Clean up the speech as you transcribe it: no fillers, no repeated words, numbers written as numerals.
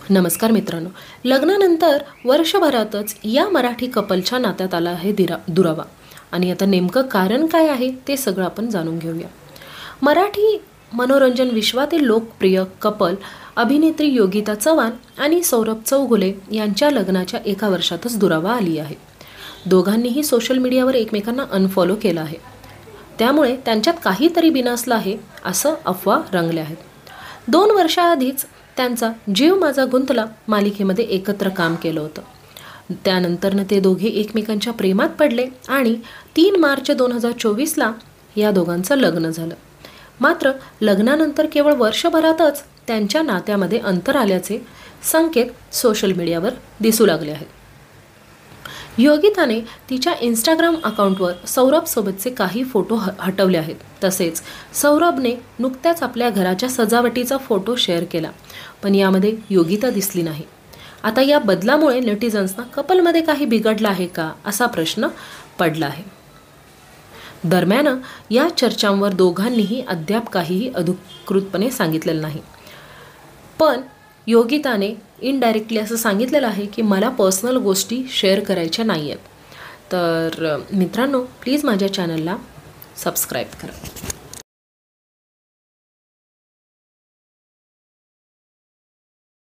नमस्कार मित्रांनो, लग्नानंतर वर्षभरातच या मराठी कपलच्या नात्यात आला आहे दुरावा. आणि आता नेमकं कारण काय आहे ते सगळं आपण जाणून घेऊया. मराठी मनोरंजन विश्वातील लोकप्रिय कपल अभिनेत्री योगिता चव्हाण आणि सौरभ चौगुले यांच्या लग्नाच्या एका वर्षातच दुरावा आली आहे. दोघांनीही सोशल मीडियावर एकमेकांना अनफॉलो केलं आहे. त्यामुळे त्यांच्यात काहीतरी बिनसलं आहे असं अफवा रंगल्या आहेत. 2 वर्षाआधीच त्यांचा जीव माझा गुंतला मालिकेमध्ये एकत्र काम केलं होतं. त्यानंतरनं ते दोघे एकमेकांच्या प्रेमात पडले आणि 3 मार्च 2024ला या दोघांचं लग्न झालं. मात्र लग्नानंतर केवळ वर्षभरातच त्यांच्या नात्यामध्ये अंतर आल्याचे संकेत सोशल मीडियावर दिसू लागले आहेत. योगिताने तिच्या इंस्टाग्राम अकाउंटवर सौरभसोबतचे काही फोटो हटवले आहेत. तसेच सौरभने नुकत्याच आपल्या घराच्या सजावटीचा फोटो शेअर केला, पण यामध्ये योगिता दिसली नाही. आता या बदलामुळे नेटिझन्सना कपलमध्ये काही बिघडलं आहे का असा प्रश्न पडला आहे. दरम्यान या चर्चांवर दोघांनीही अद्याप काहीही अधिकृतपणे सांगितलेलं नाही. पण योगिताने इनडायरेक्टली असं सांगितलेलं आहे की मला पर्सनल गोष्टी शेअर करायच्या नाही आहेत. तर मित्रांनो, प्लीज माझ्या चॅनलला सबस्क्राईब करा.